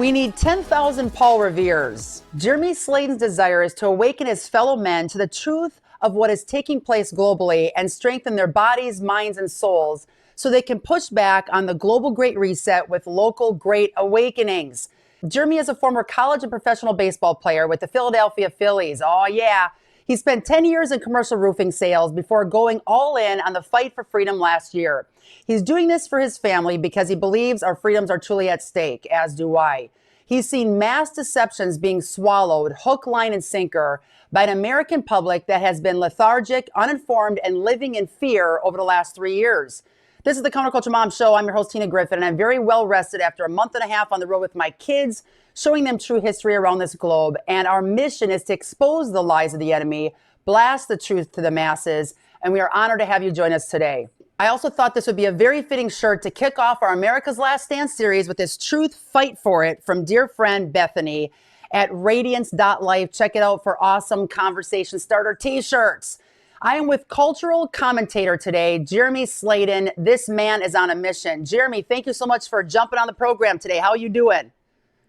We need 10,000 Paul Reveres. Jeremy Slayden's desire is to awaken his fellow men to the truth of what is taking place globally and strengthen their bodies, minds, and souls so they can push back on the global Great Reset with local Great Awakenings. Jeremy is a former college and professional baseball player with the Philadelphia Phillies. Oh, yeah. He spent 10 years in commercial roofing sales before going all in on the fight for freedom last year. He's doing this for his family because he believes our freedoms are truly at stake, as do I. He's seen mass deceptions being swallowed, hook, line, and sinker by an American public that has been lethargic, uninformed, and living in fear over the last 3 years. This is the Counterculture Mom Show. I'm your host, Tina Griffin, and I'm very well rested after a month and a half on the road with my kids, showing them true history around this globe. And our mission is to expose the lies of the enemy, blast the truth to the masses, and we are honored to have you join us today. I also thought this would be a very fitting shirt to kick off our America's Last Stand series with this Truth Fight For It from dear friend Bethany at radiance.life. Check it out for awesome conversation starter t-shirts. I am with cultural commentator today, Jeremy Slayden. This man is on a mission. Jeremy, thank you so much for jumping on the program today. How are you doing?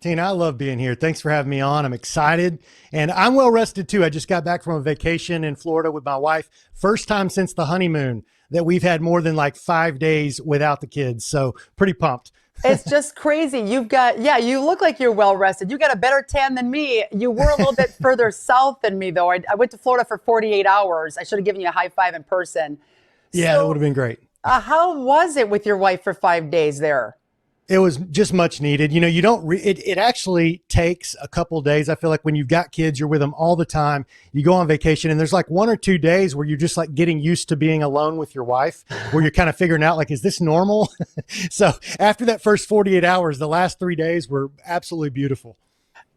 Tina, I love being here. Thanks for having me on. I'm excited and I'm well rested too. I just got back from a vacation in Florida with my wife. First time since the honeymoon that we've had more than like 5 days without the kids. So pretty pumped. It's just crazy. You've got, you look like you're well rested. You got a better tan than me. You were a little bit further south than me though. I went to Florida for 48 hours. I should have given you a high five in person. Yeah, that would have been great. How was it with your wife for 5 days there? It was just much needed. You know, you don't, it actually takes a couple of days. I feel like when you've got kids, you're with them all the time. You go on vacation and there's like 1 or 2 days where you're just like getting used to being alone with your wife, where you're kind of figuring out like, is this normal? So after that first 48 hours, the last 3 days were absolutely beautiful.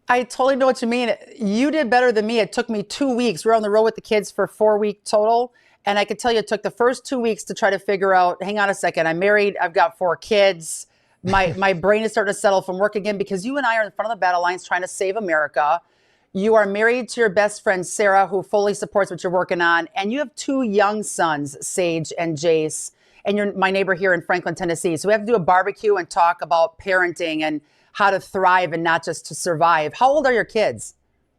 I totally know what you mean. You did better than me. It took me 2 weeks. We were on the road with the kids for 4 weeks total. And I could tell you it took the first 2 weeks to try to figure out, hang on a second, I'm married, I've got 4 kids. My brain is starting to settle from work again because you and I are in front of the battle lines trying to save America. You are married to your best friend, Sarah, who fully supports what you're working on. And you have 2 young sons, Sage and Jace. And you're my neighbor here in Franklin, Tennessee. So we have to do a barbecue and talk about parenting and how to thrive and not just to survive. How old are your kids?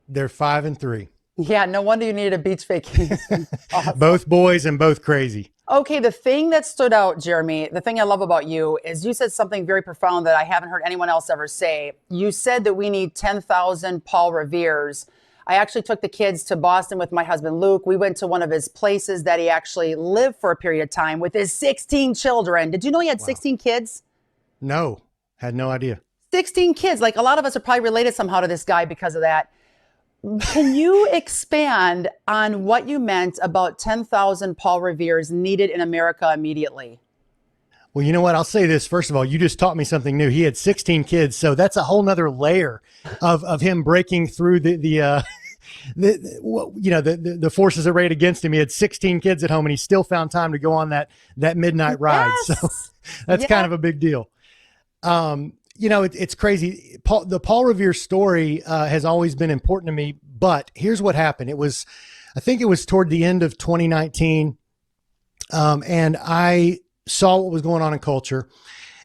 They're 5 and 3. Yeah, no wonder you needed a beach vacation. Awesome. Both boys and both crazy. Okay, the thing that stood out, Jeremy, the thing I love about you is you said something very profound that I haven't heard anyone else ever say. You said that we need 10,000 Paul Reveres. I actually took the kids to Boston with my husband, Luke. We went to one of his places that he actually lived for a period of time with his 16 children. Did you know he had 16 kids? No, had no idea. 16 kids. Like a lot of us are probably related somehow to this guy because of that. Can you expand on what you meant about 10,000 Paul Reveres needed in America immediately? Well, you know what? I'll say this. First of all, you just taught me something new. He had 16 kids. So that's a whole nother layer of him breaking through the forces arrayed against him. He had 16 kids at home and he still found time to go on that midnight ride. Yes. So that's kind of a big deal. You know, it's crazy. The Paul Revere story has always been important to me, but here's what happened. I think it was toward the end of 2019. And I saw what was going on in culture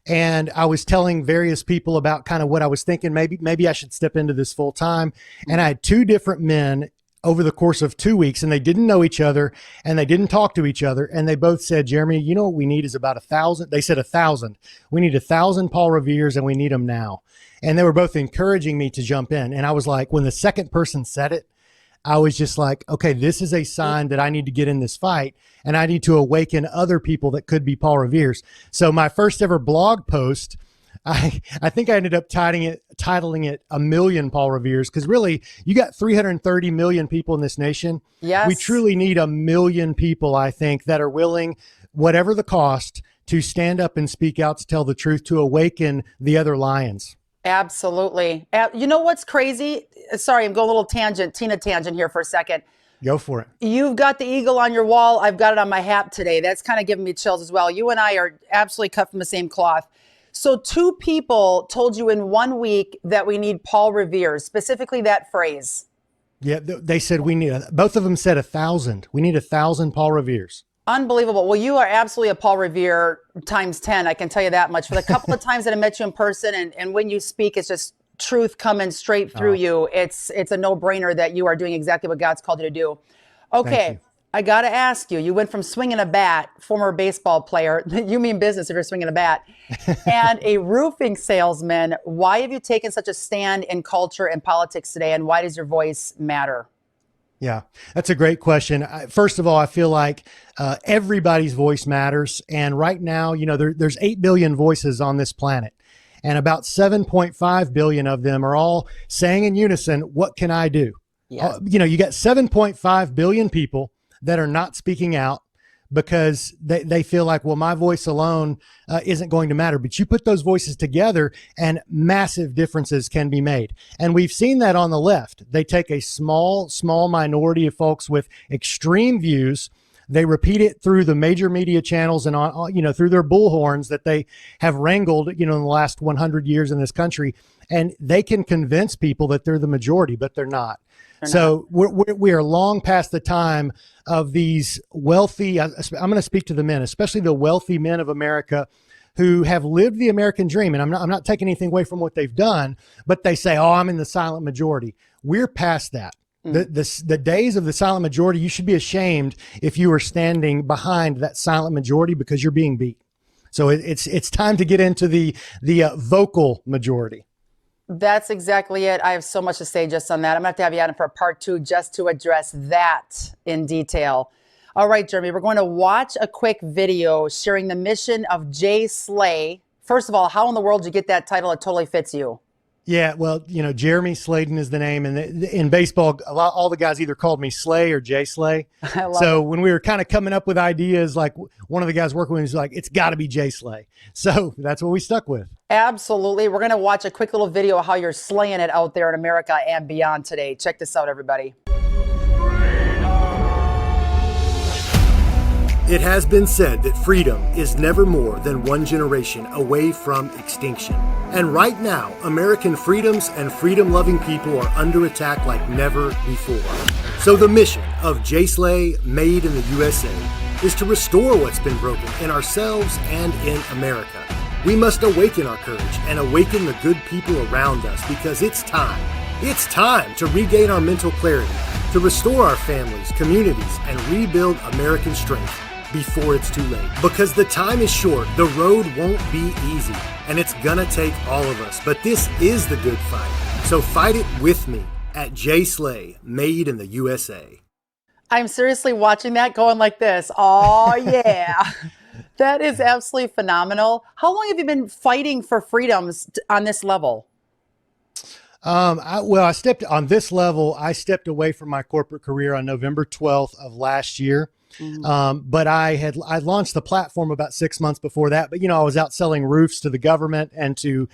and I was telling various people about kind of what I was thinking. Maybe I should step into this full time. And I had 2 different men over the course of 2 weeks and they didn't know each other and they didn't talk to each other. And they both said, Jeremy, you know what we need is about 1,000. They said 1,000. We need 1,000 Paul Reveres and we need them now. And they were both encouraging me to jump in. And I was like, when the second person said it, I was just like, okay, this is a sign that I need to get in this fight and I need to awaken other people that could be Paul Reveres. So my first ever blog post, I think I ended up titling it 1 million Paul Reveres, because really you got 330 million people in this nation. Yes. We truly need 1 million people, I think, that are willing, whatever the cost, to stand up and speak out, to tell the truth, to awaken the other lions. Absolutely. You know what's crazy? Sorry, I'm going a little Tina tangent here for a second. Go for it. You've got the eagle on your wall. I've got it on my hat today. That's kind of giving me chills as well. You and I are absolutely cut from the same cloth. So 2 people told you in 1 week that we need Paul Revere, specifically that phrase. Yeah, they said we need, both of them said 1,000. We need 1,000 Paul Reveres. Unbelievable. Well, you are absolutely a Paul Revere times 10. I can tell you that much. For the couple of times that I met you in person and when you speak, it's just truth coming straight through you, it's a no-brainer that you are doing exactly what God's called you to do. Thank Okay, you. I got to ask you, you went from swinging a bat, former baseball player, you mean business if you're swinging a bat, and a roofing salesman. Why have you taken such a stand in culture and politics today, and why does your voice matter? Yeah, that's a great question. First of all, I feel like everybody's voice matters. And right now, there's 8 billion voices on this planet. And about 7.5 billion of them are all saying in unison, what can I do? Yes. You got 7.5 billion people that are not speaking out because they feel like, well, my voice alone isn't going to matter. But you put those voices together and massive differences can be made. And we've seen that on the left. They take a small minority of folks with extreme views. They repeat it through the major media channels and through their bullhorns that they have wrangled, in the last 100 years in this country. And they can convince people that they're the majority, but they're not. So we are long past the time of these wealthy, I'm going to speak to the men, especially the wealthy men of America who have lived the American dream. And I'm not taking anything away from what they've done, but they say, oh, I'm in the silent majority. We're past that. The days of the silent majority, you should be ashamed if you were standing behind that silent majority because you're being beat. So it's time to get into the vocal majority. That's exactly it. I have so much to say just on that. I'm going to have you on for a part 2 just to address that in detail. All right, Jeremy, we're going to watch a quick video sharing the mission of JSLAY. First of all, how in the world did you get that title? It totally fits you. Yeah, well, Jeremy Slayden is the name. And in baseball, all the guys either called me Slay or JSLAY. So when we were kind of coming up with ideas, like one of the guys working with me was like, it's got to be JSLAY. So that's what we stuck with. Absolutely. We're going to watch a quick little video of how you're slaying it out there in America and beyond today. Check this out, everybody. It has been said that freedom is never more than one generation away from extinction. And right now, American freedoms and freedom-loving people are under attack like never before. So the mission of JSLAY, Made in the USA, is to restore what's been broken in ourselves and in America. We must awaken our courage and awaken the good people around us because it's time. It's time to regain our mental clarity, to restore our families, communities, and rebuild American strength before it's too late. Because the time is short, the road won't be easy, and it's gonna take all of us. But this is the good fight. So fight it with me at JSLAY, Made in the USA. I'm seriously watching that going like this. Oh, yeah. That is absolutely phenomenal. How long have you been fighting for freedoms on this level? I stepped on this level. I stepped away from my corporate career on November 12th of last year. But I launched the platform about 6 months before that. But, I was out selling roofs to the government and to,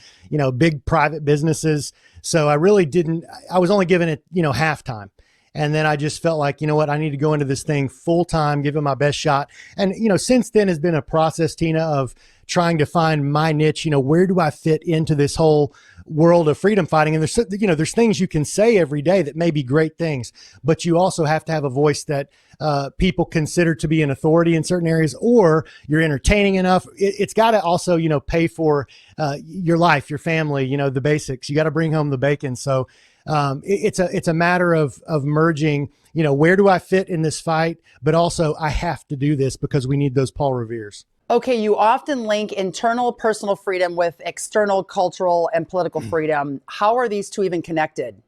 big private businesses. So I was only given it, half time. And then I just felt like, I need to go into this thing full time, give it my best shot. And, since then has been a process, Tina, of trying to find my niche. Where do I fit into this whole world of freedom fighting? And there's things you can say every day that may be great things, but you also have to have a voice that people consider to be an authority in certain areas, or you're entertaining enough. It's got to also, pay for your life, your family, the basics. You got to bring home the bacon. So it's a matter of merging, where do I fit in this fight? But also I have to do this because we need those Paul Reveres. Okay, you often link internal personal freedom with external cultural and political freedom. How are these two even connected?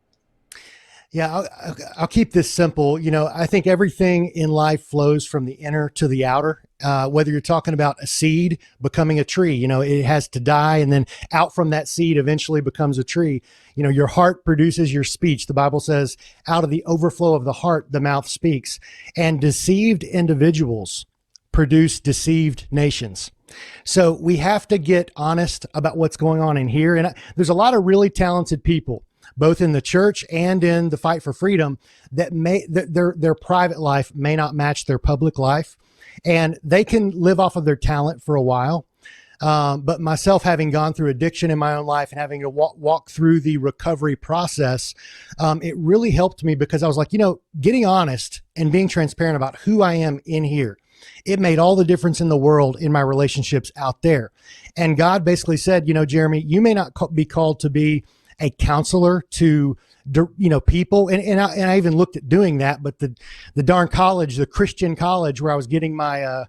Yeah, I'll keep this simple. I think everything in life flows from the inner to the outer. Whether you're talking about a seed becoming a tree, it has to die, and then out from that seed eventually becomes a tree. Your heart produces your speech. The Bible says, out of the overflow of the heart, the mouth speaks. And deceived individuals produce deceived nations. So we have to get honest about what's going on in here. And there's a lot of really talented people, both in the church and in the fight for freedom, that their private life may not match their public life, and they can live off of their talent for a while. But myself, having gone through addiction in my own life and having to walk through the recovery process, it really helped me because I was like, getting honest and being transparent about who I am in here, it made all the difference in the world in my relationships out there. And God basically said, Jeremy, you may not be called to be a counselor to, people. And I even looked at doing that, but the darn college, the Christian college where I was getting my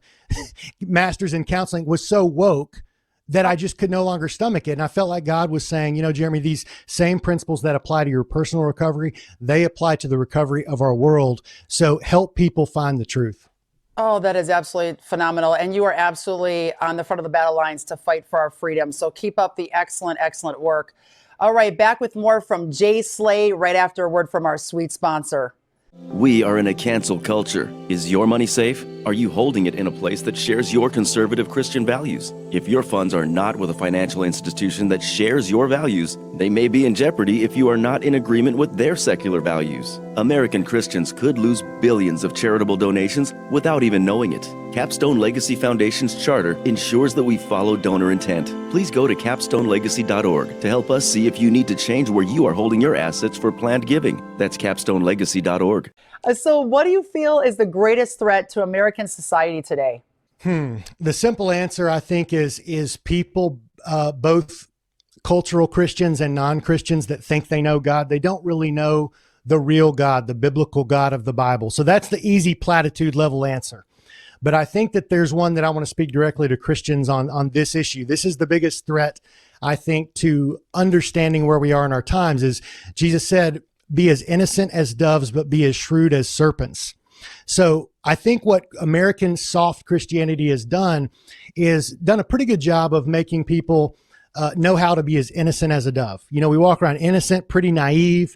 master's in counseling was so woke that I just could no longer stomach it. And I felt like God was saying, Jeremy, these same principles that apply to your personal recovery, they apply to the recovery of our world. So help people find the truth. Oh, that is absolutely phenomenal. And you are absolutely on the front of the battle lines to fight for our freedom. So keep up the excellent, excellent work. All right, back with more from JSLAY right after a word from our sweet sponsor. We are in a cancel culture. Is your money safe? Are you holding it in a place that shares your conservative Christian values? If your funds are not with a financial institution that shares your values, they may be in jeopardy if you are not in agreement with their secular values. American Christians could lose billions of charitable donations without even knowing it. Capstone Legacy Foundation's charter ensures that we follow donor intent. Please go to capstonelegacy.org to help us see if you need to change where you are holding your assets for planned giving. That's capstonelegacy.org. So what do you feel is the greatest threat to American society today? The simple answer, I think, is people, both cultural Christians and non-Christians, that think they know God. They don't really know the real God, the biblical God of the Bible. So that's the easy platitude level answer. But I think that there's one that I want to speak directly to Christians on this issue. This is the biggest threat, I think, to understanding where we are in our times. Is Jesus said, be as innocent as doves, but be as shrewd as serpents. So I think what American soft Christianity has done is done a pretty good job of making people know how to be as innocent as a dove. We walk around innocent, pretty naive,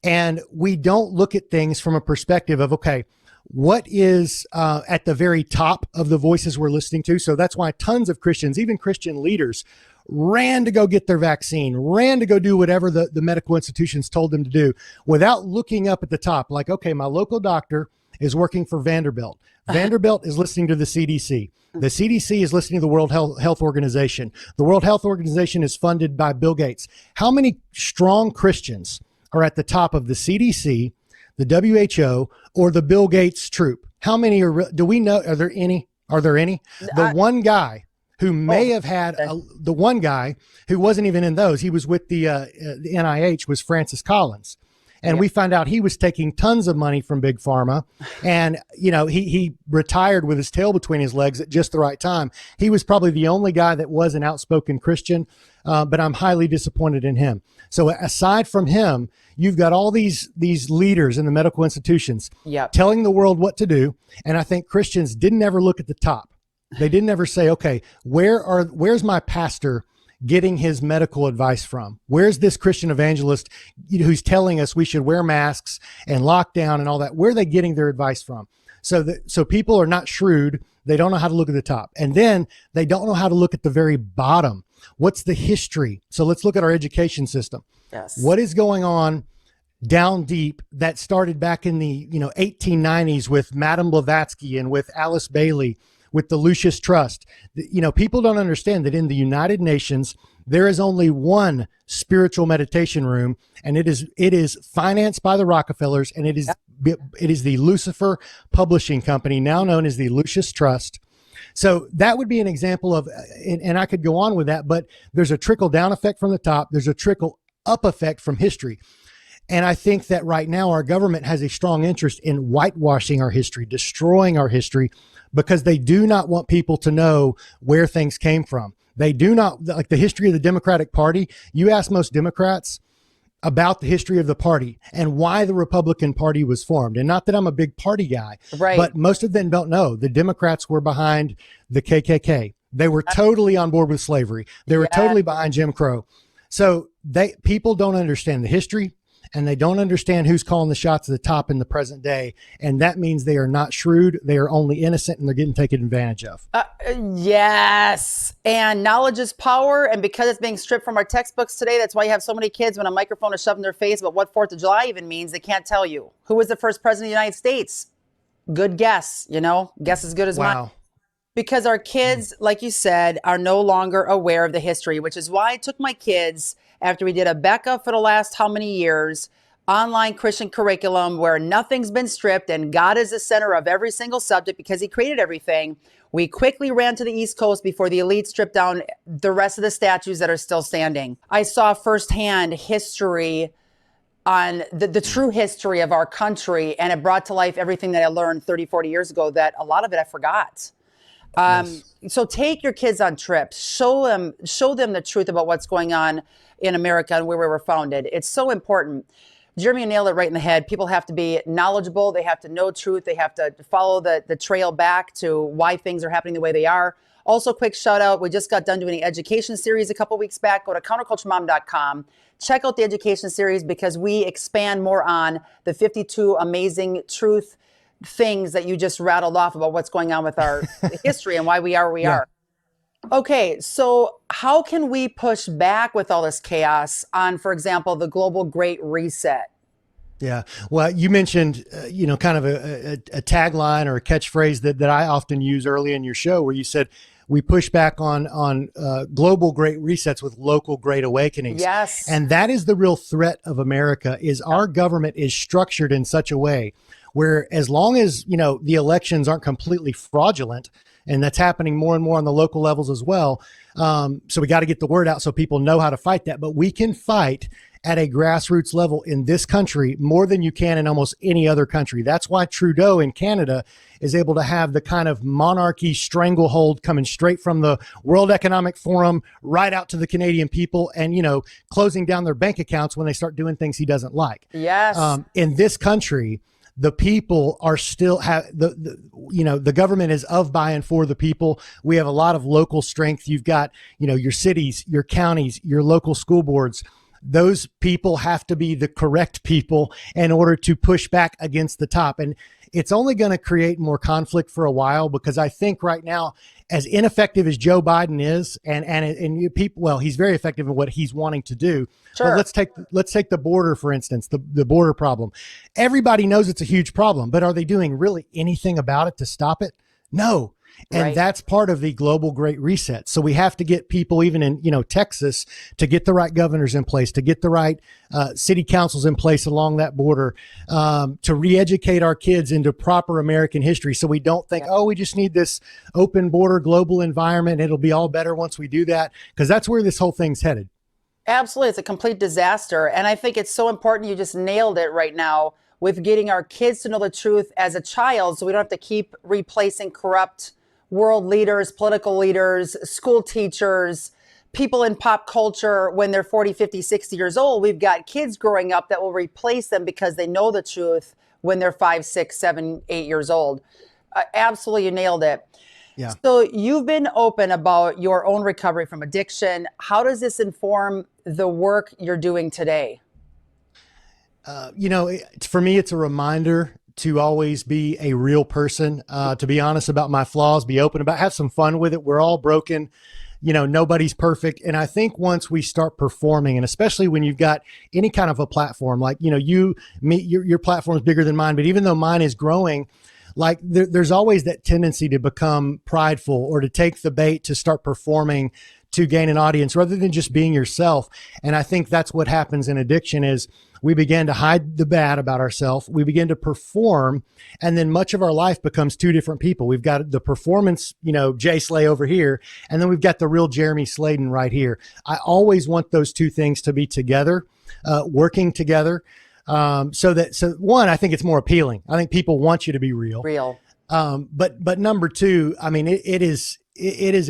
and we don't look at things from a perspective of, okay, what is at the very top of the voices we're listening to? So that's why tons of Christians, even Christian leaders, ran to go get their vaccine, ran to go do whatever the medical institutions told them to do without looking up at the top. Like, okay, my local doctor is working for Vanderbilt. Vanderbilt is listening to the CDC. The CDC is listening to the World Health Organization. The World Health Organization is funded by Bill Gates. How many strong Christians are at the top of the CDC, the WHO, or the Bill Gates troop? How many do we know? Are there any? The one guy who may have had the one guy who wasn't even in those, he was with the NIH, was Francis Collins. And we found out he was taking tons of money from Big Pharma. And, he retired with his tail between his legs at just the right time. He was probably the only guy that was an outspoken Christian, but I'm highly disappointed in him. So aside from him, you've got all these leaders in the medical institutions telling the world what to do. And I think Christians didn't ever look at the top. They didn't ever say, okay, where's my pastor getting his medical advice from? Where's this Christian evangelist who's telling us we should wear masks and lock down and all that? Where are they getting their advice from? So people are not shrewd. They don't know how to look at the top. And then they don't know how to look at the very bottom. What's the history? So let's look at our education system. Yes. What is going on down deep that started back in the 1890s with Madame Blavatsky and with Alice Bailey, with the Lucius Trust? People don't understand that in the United Nations, there is only one spiritual meditation room, and it is financed by the Rockefellers, and it is the Lucifer Publishing Company, now known as the Lucius Trust. So that would be an example of, and I could go on with that, but there's a trickle down effect from the top. There's a trickle up effect from history. And I think that right now our government has a strong interest in whitewashing our history, destroying our history, because they do not want people to know where things came from. They do not, like the history of the Democratic Party. You ask most Democrats about the history of the party and why the Republican Party was formed. And not that I'm a big party guy, right, but most of them don't know. The Democrats were behind the KKK. They were totally on board with slavery. They were totally behind Jim Crow. So people don't understand the history, and they don't understand who's calling the shots at the top in the present day. And that means they are not shrewd. They are only innocent, and they're getting taken advantage of. Yes. And knowledge is power. And because it's being stripped from our textbooks today, that's why you have so many kids when a microphone is shoved in their face about what 4th of July even means, they can't tell you. Who was the first president of the United States? Good guess, guess as good as mine. Because our kids, like you said, are no longer aware of the history, which is why I took my kids, after we did a Becca for the last how many years, online Christian curriculum where nothing's been stripped and God is the center of every single subject because he created everything. We quickly ran to the East Coast before the elite stripped down the rest of the statues that are still standing. I saw firsthand history on the true history of our country, and it brought to life everything that I learned 30, 40 years ago that a lot of it I forgot. Yes. So take your kids on trips, show them the truth about what's going on in America and where we were founded. It's so important. Jeremy nailed it right in the head. People have to be knowledgeable. They have to know truth. They have to follow the trail back to why things are happening the way they are. Also, quick shout out. We just got done doing an education series a couple weeks back. Go to counterculturemom.com. Check out the education series because we expand more on the 52 amazing truth things that you just rattled off about what's going on with our history and why we are where we are. Okay, so how can we push back with all this chaos on, for example, the global Great Reset? Yeah. Well, you mentioned, kind of a tagline or a catchphrase that I often use early in your show where you said, we push back on global great resets with local great awakenings. Yes. And that is the real threat of America is our government is structured in such a way where as long as, the elections aren't completely fraudulent, and that's happening more and more on the local levels as well. So we got to get the word out so people know how to fight that. But we can fight at a grassroots level in this country more than you can in almost any other country. That's why Trudeau in Canada is able to have the kind of monarchy stranglehold coming straight from the World Economic Forum right out to the Canadian people and, closing down their bank accounts when they start doing things he doesn't like. Yes. In this country, the people are still the government is of, by, and for the people. We have a lot of local strength. You've got, your cities, your counties, your local school boards. Those people have to be the correct people in order to push back against the top. And it's only going to create more conflict for a while because I think right now, as ineffective as Joe Biden is, and you people, well, he's very effective in what he's wanting to do. Sure. But let's take the border, for instance, the border problem. Everybody knows it's a huge problem, but are they doing really anything about it to stop it? No. And Right. that's part of the global great reset. So we have to get people even in, Texas to get the right governors in place, to get the right city councils in place along that border, to re-educate our kids into proper American history. So we don't think, we just need this open border global environment. It'll be all better once we do that. Because that's where this whole thing's headed. Absolutely. It's a complete disaster. And I think it's so important. You just nailed it right now with getting our kids to know the truth as a child so we don't have to keep replacing corrupt world leaders, political leaders, school teachers, people in pop culture when they're 40, 50, 60 years old. We've got kids growing up that will replace them because they know the truth when they're 5, 6, 7, 8 years old. Absolutely, you nailed it. Yeah. So you've been open about your own recovery from addiction. How does this inform the work you're doing today? For me, it's a reminder to always be a real person, to be honest about my flaws, be open about, have some fun with it. We're all broken. Nobody's perfect. And I think once we start performing, and especially when you've got any kind of a platform, like, your platform is bigger than mine, but even though mine is growing, like there's always that tendency to become prideful or to take the bait to start performing to gain an audience rather than just being yourself. And I think that's what happens in addiction is we begin to hide the bad about ourselves. We begin to perform. And then much of our life becomes two different people. We've got the performance, JSLAY over here. And then we've got the real Jeremy Slayden right here. I always want those two things to be together, working together. So one, I think it's more appealing. I think people want you to be real. But number two, I mean, it is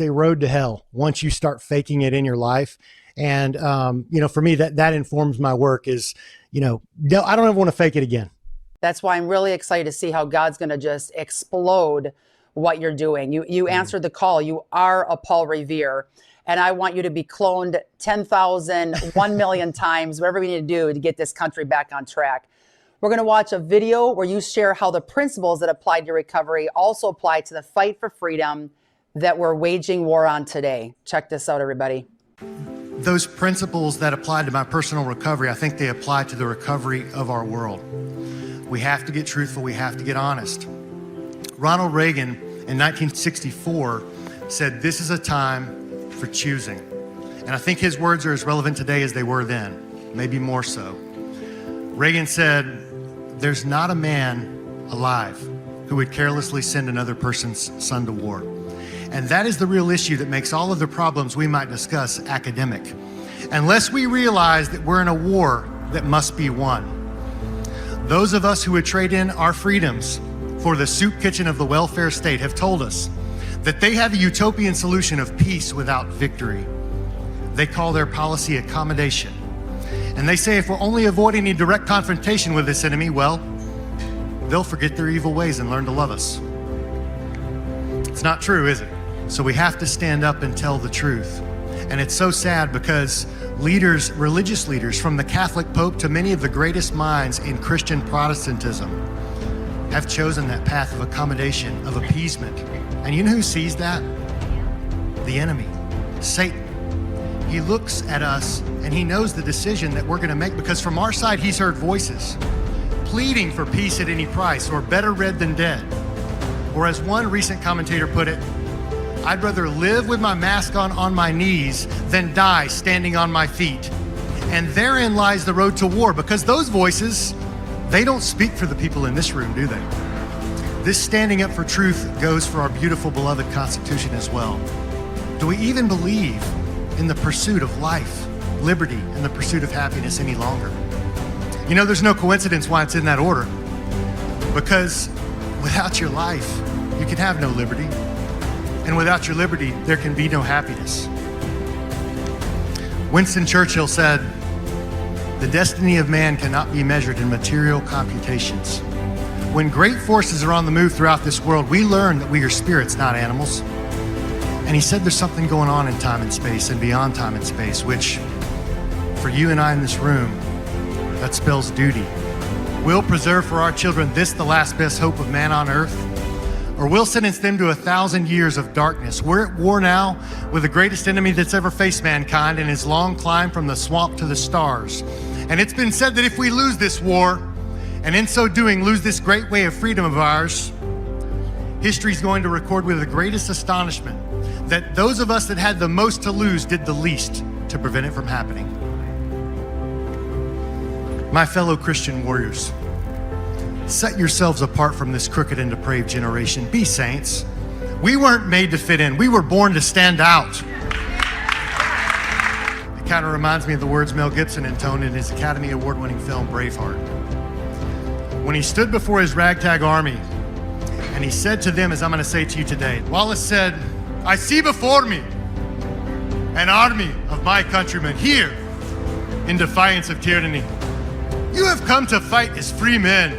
a road to hell once you start faking it in your life. And, for me, that informs my work is, no, I don't ever want to fake it again. That's why I'm really excited to see how God's going to just explode what you're doing. You answered the call. You are a Paul Revere. And I want you to be cloned 10,000, 1 million times, whatever we need to do to get this country back on track. We're going to watch a video where you share how the principles that apply to your recovery also apply to the fight for freedom that we're waging war on today. Check this out, everybody. Those principles that apply to my personal recovery, I think they apply to the recovery of our world. We have to get truthful. We have to get honest. Ronald Reagan in 1964 said, "This is a time for choosing." And I think his words are as relevant today as they were then, maybe more so. Reagan said, "There's not a man alive who would carelessly send another person's son to war." And that is the real issue that makes all of the problems we might discuss academic. Unless we realize that we're in a war that must be won. Those of us who would trade in our freedoms for the soup kitchen of the welfare state have told us that they have a utopian solution of peace without victory. They call their policy accommodation. And they say if we'll only avoid any direct confrontation with this enemy, well, they'll forget their evil ways and learn to love us. It's not true, is it? So we have to stand up and tell the truth. And it's so sad because leaders, religious leaders, from the Catholic Pope to many of the greatest minds in Christian Protestantism, have chosen that path of accommodation, of appeasement. And you know who sees that? The enemy, Satan. He looks at us and he knows the decision that we're going to make, because from our side, he's heard voices pleading for peace at any price, or better read than dead. Or as one recent commentator put it, "I'd rather live with my mask on my knees than die standing on my feet." And therein lies the road to war, because those voices, they don't speak for the people in this room, do they? This standing up for truth goes for our beautiful, beloved Constitution as well. Do we even believe in the pursuit of life, liberty, and the pursuit of happiness any longer? You know, there's no coincidence why it's in that order. Because without your life, you can have no liberty. And without your liberty, there can be no happiness. Winston Churchill said, "The destiny of man cannot be measured in material computations." When great forces are on the move throughout this world, we learn that we are spirits, not animals. And he said there's something going on in time and space and beyond time and space, which for you and I in this room, that spells duty. We'll preserve for our children this, the last best hope of man on earth, or we'll sentence them to 1,000 years of darkness. We're at war now with the greatest enemy that's ever faced mankind in his long climb from the swamp to the stars. And it's been said that if we lose this war, and in so doing lose this great way of freedom of ours, history's going to record with the greatest astonishment that those of us that had the most to lose did the least to prevent it from happening. My fellow Christian warriors, set yourselves apart from this crooked and depraved generation. Be saints. We weren't made to fit in. We were born to stand out. It kind of reminds me of the words Mel Gibson intoned in his Academy Award-winning film, Braveheart. When he stood before his ragtag army, and he said to them, as I'm going to say to you today, Wallace said, "I see before me an army of my countrymen here in defiance of tyranny. You have come to fight as free men,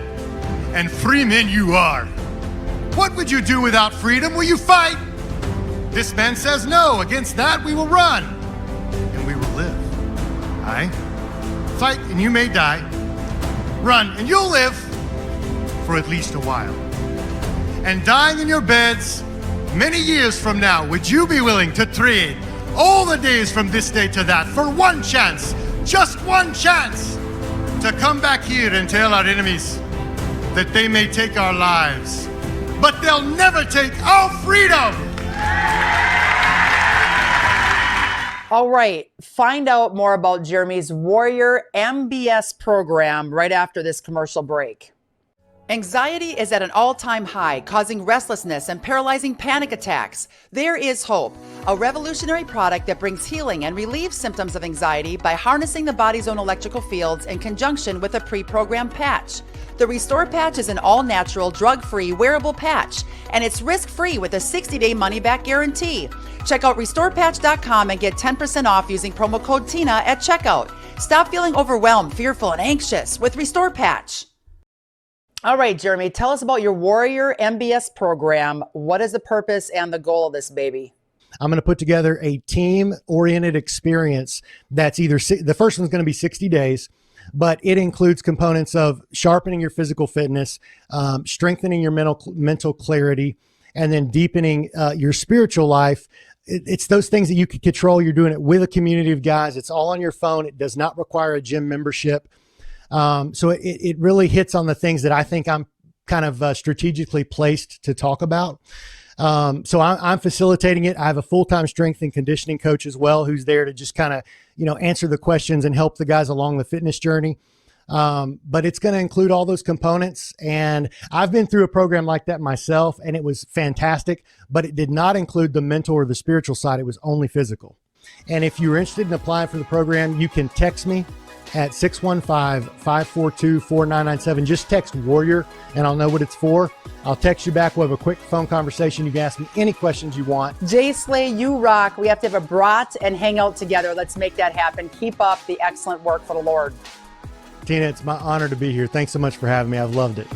and free men you are. What would you do without freedom? Will you fight?" This man says, "No, against that we will run, and we will live." Aye? Fight and you may die. Run and you'll live for at least a while. And dying in your beds many years from now, would you be willing to trade all the days from this day to that for one chance, just one chance, to come back here and tell our enemies that they may take our lives, but they'll never take our freedom? All right. Find out more about Jeremy's Warrior MBS program right after this commercial break. Anxiety is at an all-time high, causing restlessness and paralyzing panic attacks. There is hope, a revolutionary product that brings healing and relieves symptoms of anxiety by harnessing the body's own electrical fields in conjunction with a pre-programmed patch. The Restore Patch is an all-natural, drug-free, wearable patch, and it's risk-free with a 60-day money-back guarantee. Check out RestorePatch.com and get 10% off using promo code TINA at checkout. Stop feeling overwhelmed, fearful, and anxious with Restore Patch. All right, Jeremy, tell us about your Warrior MBS program. What is the purpose and the goal of this baby? I'm going to put together a team-oriented experience that's either, the first one's going to be 60 days, but it includes components of sharpening your physical fitness, strengthening your mental clarity, and then deepening your spiritual life. It's those things that you can control. You're doing it with a community of guys. It's all on your phone. It does not require a gym membership. So it really hits on the things that I think I'm kind of strategically placed to talk about. So I'm facilitating it. I have a full-time strength and conditioning coach as well, who's there to just kind of, answer the questions and help the guys along the fitness journey. But it's going to include all those components. And I've been through a program like that myself, and it was fantastic, but it did not include the mental or the spiritual side. It was only physical. And if you're interested in applying for the program, you can text me at 615-542-4997. Just text Warrior and I'll know what it's for. I'll text you back. We'll have a quick phone conversation. You can ask me any questions you want. JSLAY, you rock. We have to have a brat and hang out together. Let's make that happen. Keep up the excellent work for the Lord. Tina, it's my honor to be here. Thanks so much for having me. I've loved it.